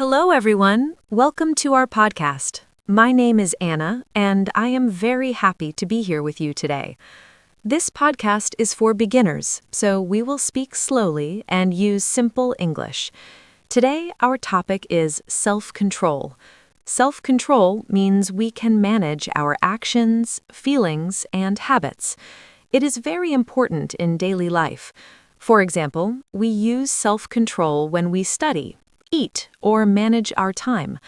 Hello, everyone. Welcome to our podcast. My name is Anna, and I am very happy to be here with you today. This podcast is for beginners, so we will speak slowly and use simple English. Today, our topic is self-control. Self-control means we can manage our actions, feelings, and habits. It is very important in daily life. For example, we use self-control when we study, eat, or manage our time.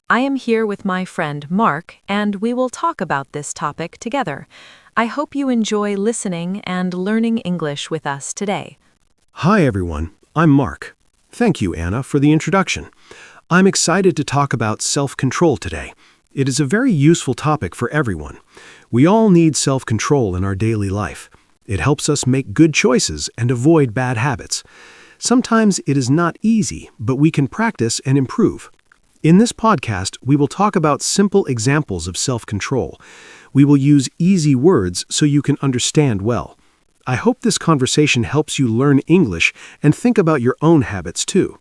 I am here with my friend Mark, and we will talk about this topic together. I hope you enjoy listening and learning English with us today. Hi everyone, I'm Mark. Thank you, Anna, for the introduction. I'm excited to talk about self-control today. It is a very useful topic for everyone. We all need self-control in our daily life. It helps us make good choices and avoid bad habits. Sometimes it is not easy, but we can practice and improve. In this podcast, we will talk about simple examples of self-control. We will use easy words so you can understand well. I hope this conversation helps you learn English and think about your own habits too.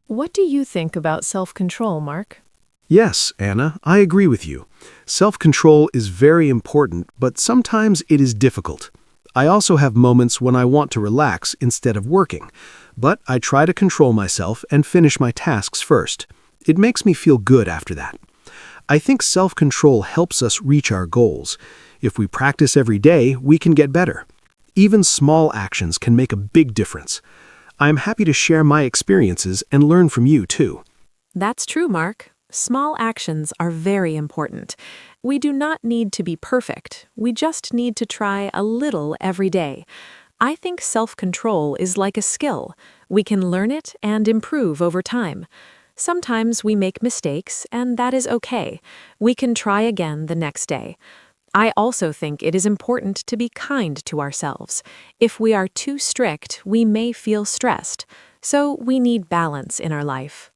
What do you think about self-control, Mark? Yes, Anna, I agree with you. Self-control is very important, but sometimes it is difficult. I also have moments when I want to relax instead of working, but I try to control myself and finish my tasks first. It makes me feel good after that. I think self-control helps us reach our goals. If we practice every day, we can get better. Even small actions can make a big difference. I am happy to share my experiences and learn from you too. That's true, Mark. Small actions are very important. We do not need to be perfect. We just need to try a little every day. I think self-control is like a skill. We can learn it and improve over time. Sometimes we make mistakes, and that is okay. We can try again the next day. I also think it is important to be kind to ourselves. If we are too strict, we may feel stressed. So we need balance in our life.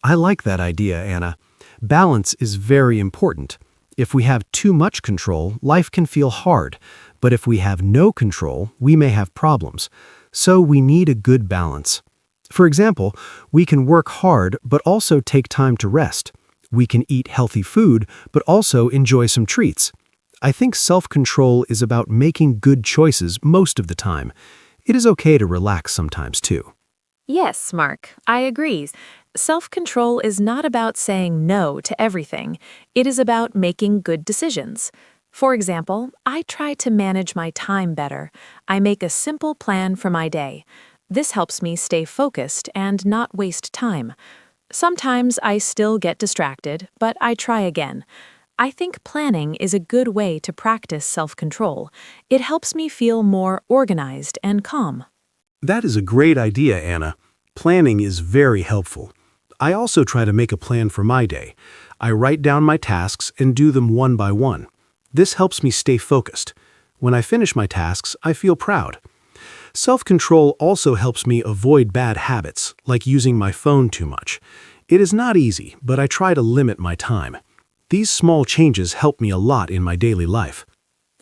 I like that idea, Anna. Balance is very important. If we have too much control, life can feel hard. But if we have no control, we may have problems. So we need a good balance. For example, we can work hard but also take time to rest. We can eat healthy food but also enjoy some treats. I think self-control is about making good choices most of the time. It is okay to relax sometimes too. Yes, Mark, I agree. Self-control is not about saying no to everything. It is about making good decisions. For example, I try to manage my time better. I make a simple plan for my day. This helps me stay focused and not waste time. Sometimes I still get distracted, but I try again. I think planning is a good way to practice self-control. It helps me feel more organized and calm. That is a great idea, Anna. Planning is very helpful. I also try to make a plan for my day. I write down my tasks and do them one by one. This helps me stay focused. When I finish my tasks, I feel proud. Self-control also helps me avoid bad habits, like using my phone too much. It is not easy, but I try to limit my time. These small changes help me a lot in my daily life.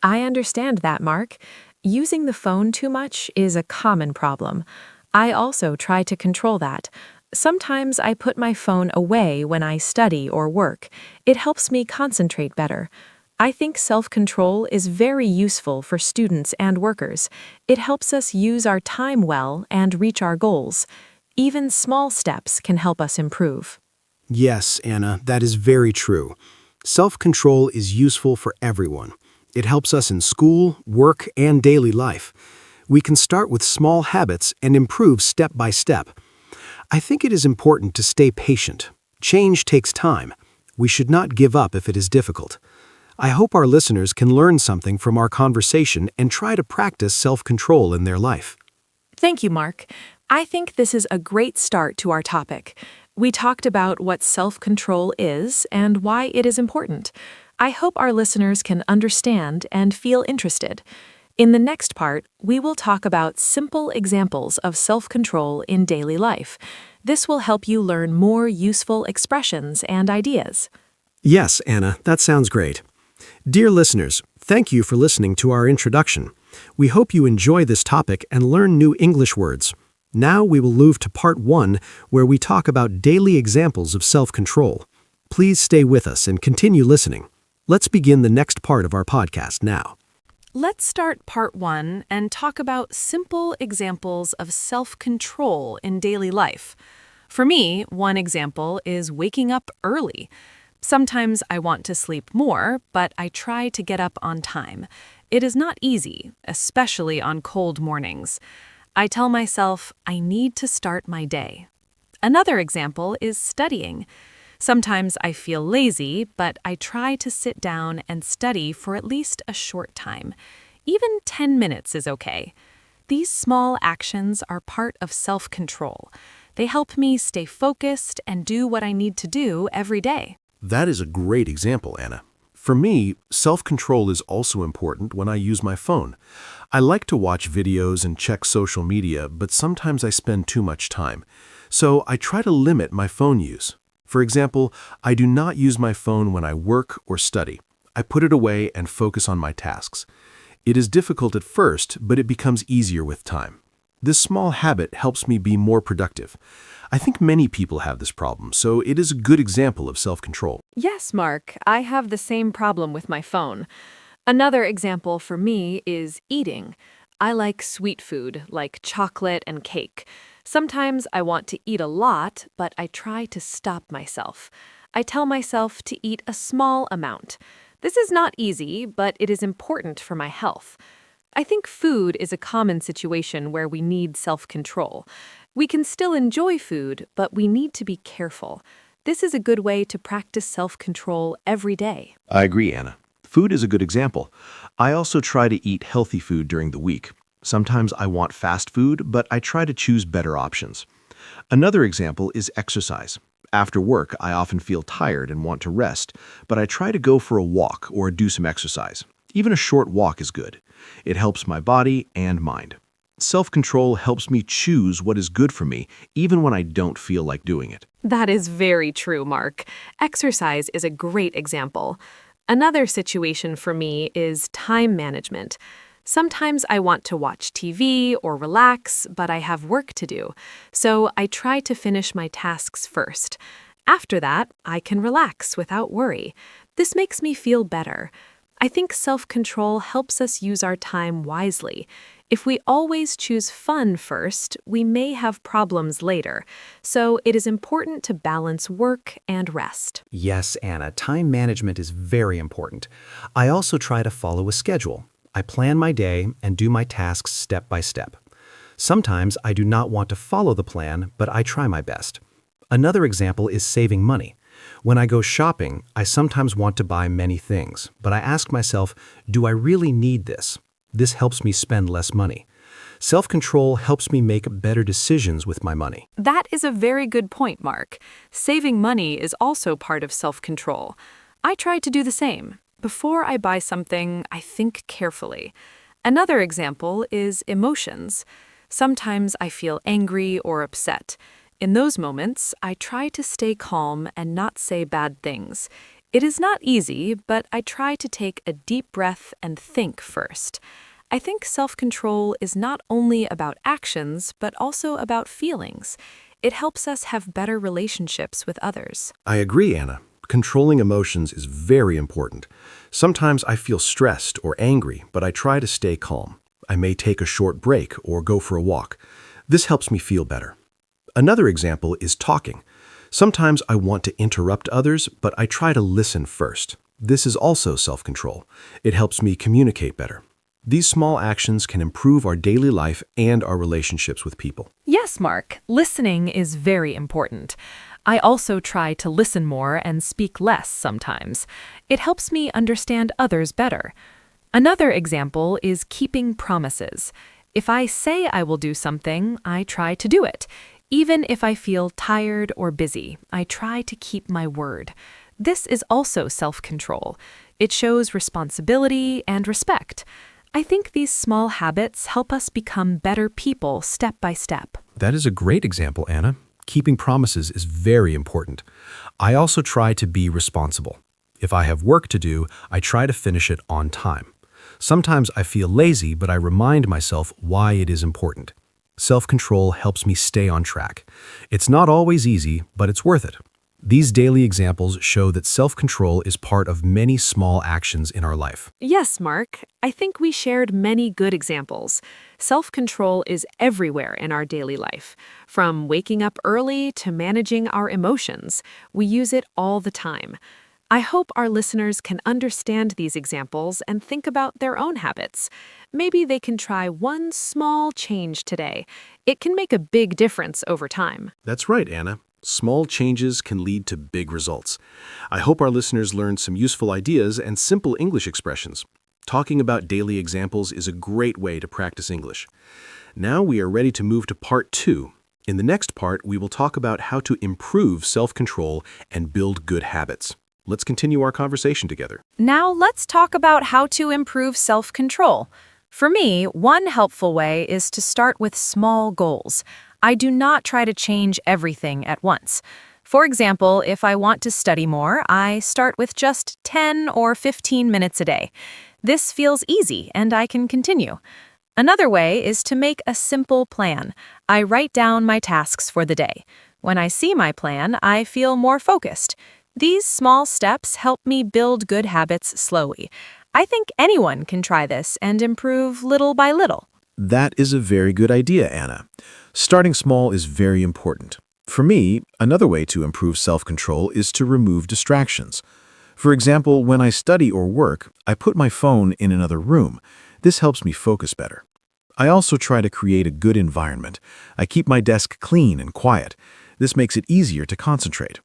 I understand that, Mark. Using the phone too much is a common problem. I also try to control that. Sometimes I put my phone away when I study or work. It helps me concentrate better. I think self-control is very useful for students and workers. It helps us use our time well and reach our goals. Even small steps can help us improve. Yes, Anna, that is very true. Self-control is useful for everyone. It helps us in school, work, and daily life. We can start with small habits and improve step by step. I think it is important to stay patient. Change takes time. We should not give up if it is difficult. I hope our listeners can learn something from our conversation and try to practice self-control in their life. Thank you, Mark. I think this is a great start to our topic. We talked about what self-control is and why it is important. I hope our listeners can understand and feel interested. In the next part, we will talk about simple examples of self-control in daily life. This will help you learn more useful expressions and ideas. Yes, Anna, that sounds great. Dear listeners, thank you for listening to our introduction. We hope you enjoy this topic and learn new English words. Now we will move to part 1, where we talk about daily examples of self-control. Please stay with us and continue listening. Let's begin the next part of our podcast now. Let's start part 1 and talk about simple examples of self-control in daily life. For me, one example is waking up early. Sometimes I want to sleep more, but I try to get up on time. It is not easy, especially on cold mornings. I tell myself I need to start my day. Another example is studying. Sometimes I feel lazy, but I try to sit down and study for at least a short time. Even 10 minutes is okay. These small actions are part of self-control. They help me stay focused and do what I need to do every day. That is a great example, Anna. For me, self-control is also important when I use my phone. I like to watch videos and check social media, but sometimes I spend too much time. So I try to limit my phone use. For example, I do not use my phone when I work or study. I put it away and focus on my tasks. It is difficult at first, but it becomes easier with time. This small habit helps me be more productive. I think many people have this problem, so it is a good example of self-control. Yes, Mark, I have the same problem with my phone. Another example for me is eating. I like sweet food, like chocolate and cake. Sometimes I want to eat a lot, but I try to stop myself. I tell myself to eat a small amount. This is not easy, but it is important for my health. I think food is a common situation where we need self-control. We can still enjoy food, but we need to be careful. This is a good way to practice self-control every day. I agree, Anna. Food is a good example. I also try to eat healthy food during the week. Sometimes I want fast food, but I try to choose better options. Another example is exercise. After work, I often feel tired and want to rest, but I try to go for a walk or do some exercise. Even a short walk is good. It helps my body and mind. Self-control helps me choose what is good for me, even when I don't feel like doing it. That is very true, Mark. Exercise is a great example. Another situation for me is time management. Sometimes I want to watch TV or relax, but I have work to do. So I try to finish my tasks first. After that, I can relax without worry. This makes me feel better. I think self-control helps us use our time wisely. If we always choose fun first, we may have problems later. So it is important to balance work and rest. Yes, Anna, time management is very important. I also try to follow a schedule. I plan my day and do my tasks step by step. Sometimes I do not want to follow the plan, but I try my best. Another example is saving money. When I go shopping, I sometimes want to buy many things, but I ask myself, do I really need this? This helps me spend less money. Self-control helps me make better decisions with my money. That is a very good point, Mark. Saving money is also part of self-control. I try to do the same. Before I buy something, I think carefully. Another example is emotions. Sometimes I feel angry or upset. In those moments, I try to stay calm and not say bad things. It is not easy, but I try to take a deep breath and think first. I think self-control is not only about actions, but also about feelings. It helps us have better relationships with others. I agree, Anna. Controlling emotions is very important. Sometimes I feel stressed or angry, but I try to stay calm. I may take a short break or go for a walk. This helps me feel better. Another example is talking. Sometimes I want to interrupt others, but I try to listen first. This is also self-control. It helps me communicate better. These small actions can improve our daily life and our relationships with people. Yes, Mark, listening is very important. I also try to listen more and speak less sometimes. It helps me understand others better. Another example is keeping promises. If I say I will do something, I try to do it. Even if I feel tired or busy, I try to keep my word. This is also self-control. It shows responsibility and respect. I think these small habits help us become better people step by step. That is a great example, Anna. Keeping promises is very important. I also try to be responsible. If I have work to do, I try to finish it on time. Sometimes I feel lazy, but I remind myself why it is important. Self-control helps me stay on track. It's not always easy, but it's worth it. These daily examples show that self-control is part of many small actions in our life. Yes, Mark. I think we shared many good examples. Self-control is everywhere in our daily life. From waking up early to managing our emotions, we use it all the time. I hope our listeners can understand these examples and think about their own habits. Maybe they can try one small change today. It can make a big difference over time. That's right, Anna. Small changes can lead to big results. I hope our listeners learned some useful ideas and simple English expressions. Talking about daily examples is a great way to practice English. Now we are ready to move to part 2. In the next part, we will talk about how to improve self-control and build good habits. Let's continue our conversation together. Now let's talk about how to improve self-control. For me, one helpful way is to start with small goals. I do not try to change everything at once. For example, if I want to study more, I start with just 10 or 15 minutes a day. This feels easy and I can continue. Another way is to make a simple plan. I write down my tasks for the day. When I see my plan, I feel more focused. These small steps help me build good habits slowly. I think anyone can try this and improve little by little. That is a very good idea, Anna. Starting small is very important. For me, another way to improve self-control is to remove distractions. For example, when I study or work, I put my phone in another room. This helps me focus better. I also try to create a good environment. I keep my desk clean and quiet. This makes it easier to concentrate.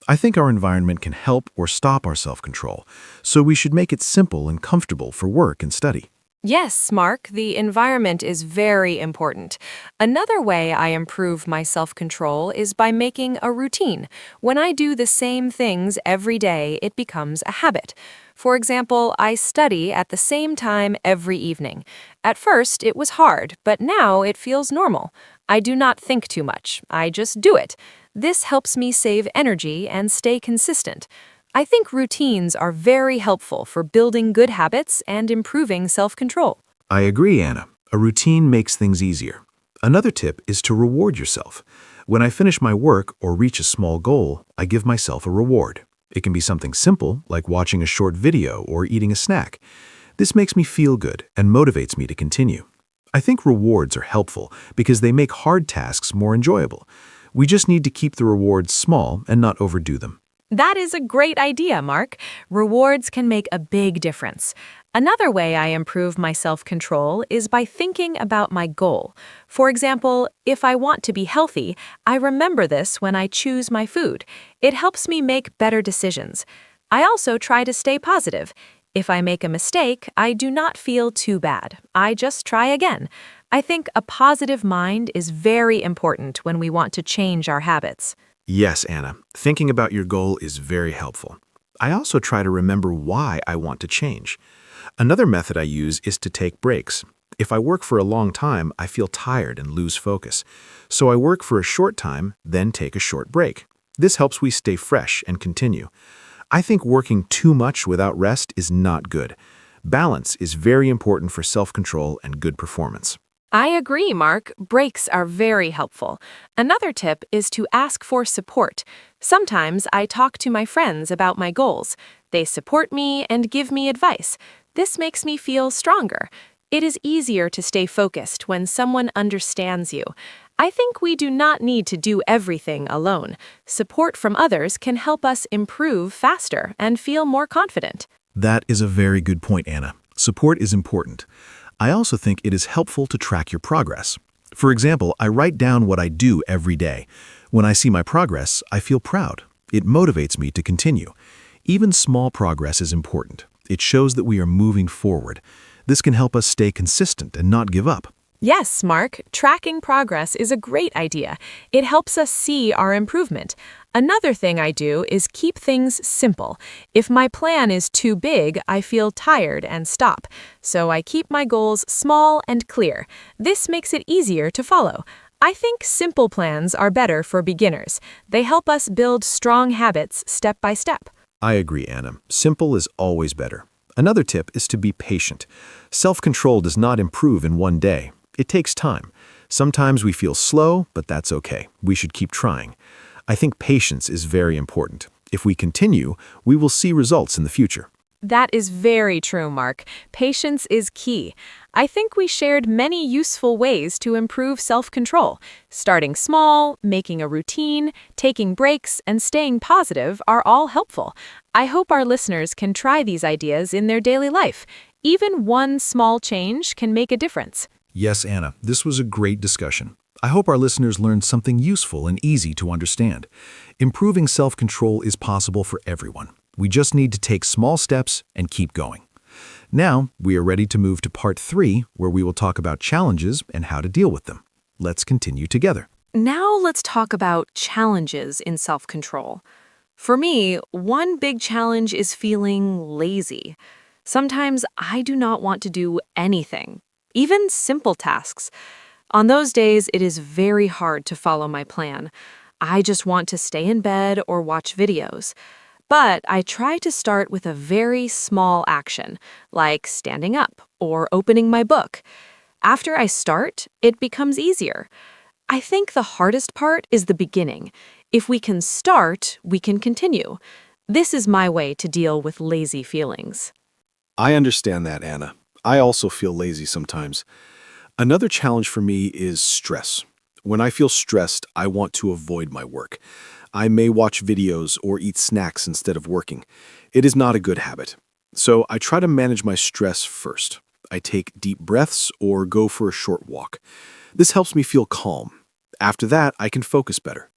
I think our environment can help or stop our self-control, so we should make it simple and comfortable for work and study. Yes, Mark, the environment is very important. Another way I improve my self-control is by making a routine. When I do the same things every day, it becomes a habit. For example, I study at the same time every evening. At first, it was hard, but now it feels normal. I do not think too much. I just do it. This helps me save energy and stay consistent. I think routines are very helpful for building good habits and improving self-control. I agree, Anna. A routine makes things easier. Another tip is to reward yourself. When I finish my work or reach a small goal, I give myself a reward. It can be something simple, like watching a short video or eating a snack. This makes me feel good and motivates me to continue. I think rewards are helpful because they make hard tasks more enjoyable. We just need to keep the rewards small and not overdo them. That is a great idea, Mark. Rewards can make a big difference. Another way I improve my self-control is by thinking about my goal. For example, if I want to be healthy, I remember this when I choose my food. It helps me make better decisions. I also try to stay positive. If I make a mistake, I do not feel too bad. I just try again. I think a positive mind is very important when we want to change our habits. Yes, Anna. Thinking about your goal is very helpful. I also try to remember why I want to change. Another method I use is to take breaks. If I work for a long time, I feel tired and lose focus. So I work for a short time, then take a short break. This helps me stay fresh and continue. I think working too much without rest is not good. Balance is very important for self-control and good performance. I agree, Mark. Breaks are very helpful. Another tip is to ask for support. Sometimes I talk to my friends about my goals. They support me and give me advice. This makes me feel stronger. It is easier to stay focused when someone understands you. I think we do not need to do everything alone. Support from others can help us improve faster and feel more confident. That is a very good point, Anna. Support is important. I also think it is helpful to track your progress. For example, I write down what I do every day. When I see my progress, I feel proud. It motivates me to continue. Even small progress is important. It shows that we are moving forward. This can help us stay consistent and not give up. Yes, Mark, tracking progress is a great idea. It helps us see our improvement. Another thing I do is keep things simple. If my plan is too big, I feel tired and stop. So I keep my goals small and clear. This makes it easier to follow. I think simple plans are better for beginners. They help us build strong habits step by step. I agree, Anna. Simple is always better. Another tip is to be patient. Self-control does not improve in one day. It takes time. Sometimes we feel slow, but that's okay. We should keep trying. I think patience is very important. If we continue, we will see results in the future. That is very true, Mark. Patience is key. I think we shared many useful ways to improve self-control. Starting small, making a routine, taking breaks, and staying positive are all helpful. I hope our listeners can try these ideas in their daily life. Even one small change can make a difference. Yes, Anna, this was a great discussion. I hope our listeners learned something useful and easy to understand. Improving self-control is possible for everyone. We just need to take small steps and keep going. Now, we are ready to move to part 3, where we will talk about challenges and how to deal with them. Let's continue together. Now let's talk about challenges in self-control. For me, one big challenge is feeling lazy. Sometimes I do not want to do anything, even simple tasks. On those days, it is very hard to follow my plan. I just want to stay in bed or watch videos. But I try to start with a very small action, like standing up or opening my book. After I start, it becomes easier. I think the hardest part is the beginning. If we can start, we can continue. This is my way to deal with lazy feelings. I understand that, Anna. I also feel lazy sometimes. Another challenge for me is stress. When I feel stressed, I want to avoid my work. I may watch videos or eat snacks instead of working. It is not a good habit. So I try to manage my stress first. I take deep breaths or go for a short walk. This helps me feel calm. After that, I can focus better.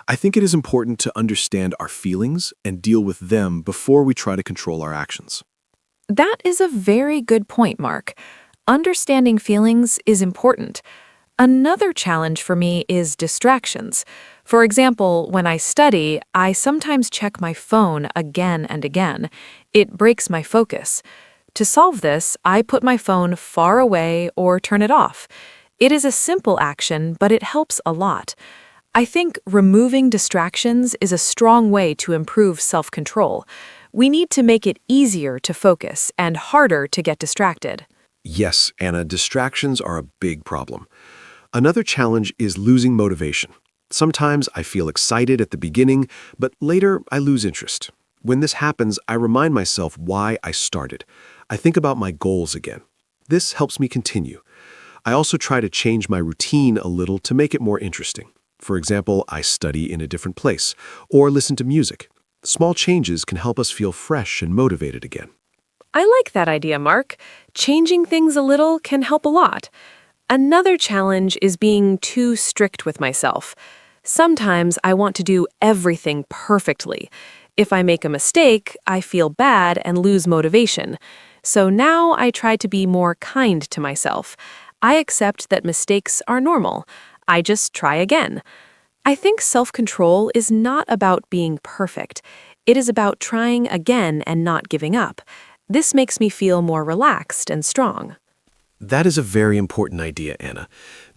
I think it is important to understand our feelings and deal with them before we try to control our actions. That is a very good point, Mark. Understanding feelings is important. Another challenge for me is distractions. For example, when I study, I sometimes check my phone again and again. It breaks my focus. To solve this, I put my phone far away or turn it off. It is a simple action, but it helps a lot. I think removing distractions is a strong way to improve self-control. We need to make it easier to focus and harder to get distracted. Yes, Anna, distractions are a big problem. Another challenge is losing motivation. Sometimes I feel excited at the beginning, but later I lose interest. When this happens, I remind myself why I started. I think about my goals again. This helps me continue. I also try to change my routine a little to make it more interesting. For example, I study in a different place or listen to music. Small changes can help us feel fresh and motivated again. I like that idea, Mark. Changing things a little can help a lot. Another challenge is being too strict with myself. Sometimes I want to do everything perfectly. If I make a mistake, I feel bad and lose motivation. So now I try to be more kind to myself. I accept that mistakes are normal. I just try again. I think self-control is not about being perfect. It is about trying again and not giving up. This makes me feel more relaxed and strong. That is a very important idea, Anna.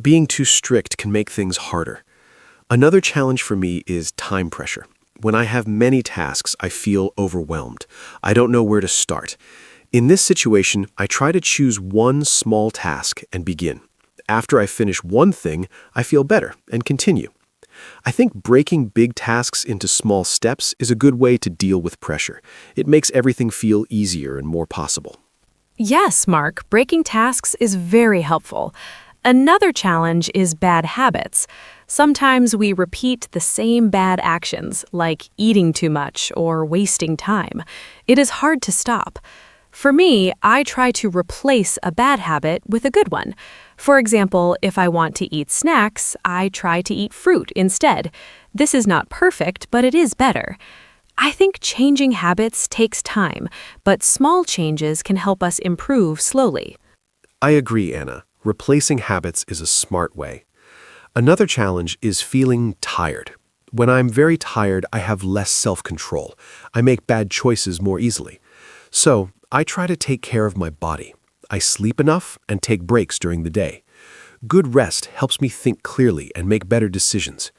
Being too strict can make things harder. Another challenge for me is time pressure. When I have many tasks, I feel overwhelmed. I don't know where to start. In this situation, I try to choose one small task and begin. After I finish one thing, I feel better and continue. I think breaking big tasks into small steps is a good way to deal with pressure. It makes everything feel easier and more possible. Yes, Mark, breaking tasks is very helpful. Another challenge is bad habits. Sometimes we repeat the same bad actions, like eating too much or wasting time. It is hard to stop. For me, I try to replace a bad habit with a good one. For example, if I want to eat snacks, I try to eat fruit instead. This is not perfect, but it is better. I think changing habits takes time, but small changes can help us improve slowly. I agree, Anna. Replacing habits is a smart way. Another challenge is feeling tired. When I'm very tired, I have less self-control. I make bad choices more easily. So, I try to take care of my body. I sleep enough and take breaks during the day. Good rest helps me think clearly and make better decisions.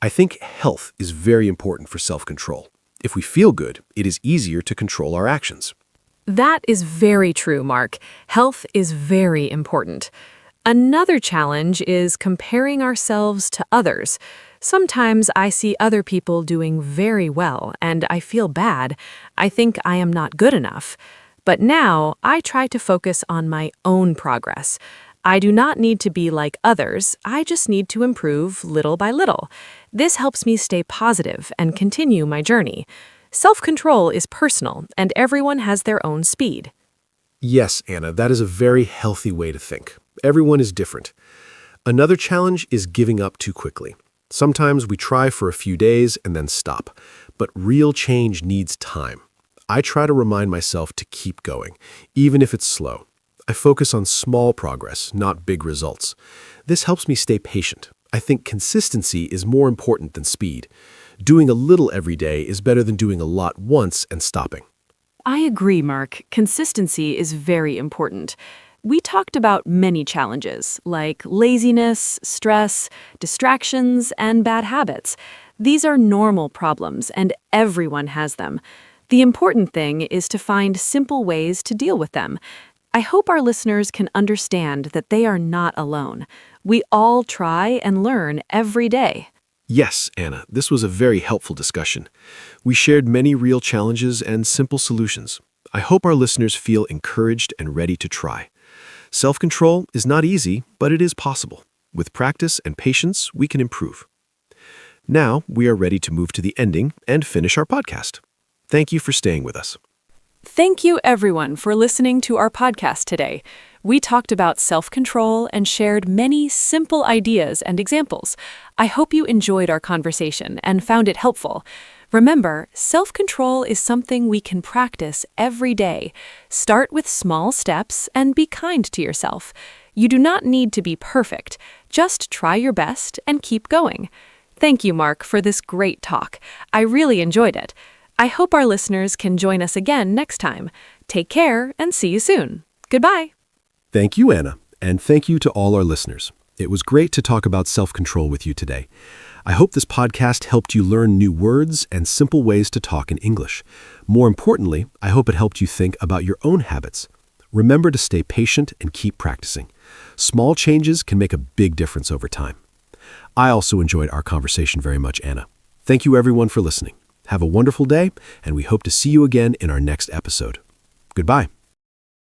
I think health is very important for self-control. If we feel good, it is easier to control our actions. That is very true, Mark. Health is very important. Another challenge is comparing ourselves to others. Sometimes I see other people doing very well and I feel bad. I think I am not good enough. But now I try to focus on my own progress. I do not need to be like others, I just need to improve little by little. This helps me stay positive and continue my journey. Self-control is personal and everyone has their own speed. Yes, Anna, that is a very healthy way to think. Everyone is different. Another challenge is giving up too quickly. Sometimes we try for a few days and then stop, but real change needs time. I try to remind myself to keep going, even if it's slow. I focus on small progress, not big results. This helps me stay patient. I think consistency is more important than speed. Doing a little every day is better than doing a lot once and stopping. I agree, Mark. Consistency is very important. We talked about many challenges, like laziness, stress, distractions, and bad habits. These are normal problems, and everyone has them. The important thing is to find simple ways to deal with them. I hope our listeners can understand that they are not alone. We all try and learn every day. Yes, Anna, this was a very helpful discussion. We shared many real challenges and simple solutions. I hope our listeners feel encouraged and ready to try. Self-control is not easy, but it is possible. With practice and patience, we can improve. Now, we are ready to move to the ending and finish our podcast. Thank you for staying with us. Thank you, everyone, for listening to our podcast today. We talked about self-control and shared many simple ideas and examples. I hope you enjoyed our conversation and found it helpful. Remember, self-control is something we can practice every day. Start with small steps and be kind to yourself. You do not need to be perfect. Just try your best and keep going. Thank you, Mark, for this great talk. I really enjoyed it. I hope our listeners can join us again next time. Take care and see you soon. Goodbye. Thank you, Anna, and thank you to all our listeners. It was great to talk about self-control with you today. I hope this podcast helped you learn new words and simple ways to talk in English. More importantly, I hope it helped you think about your own habits. Remember to stay patient and keep practicing. Small changes can make a big difference over time. I also enjoyed our conversation very much, Anna. Thank you, everyone, for listening. Have a wonderful day, and we hope to see you again in our next episode. Goodbye.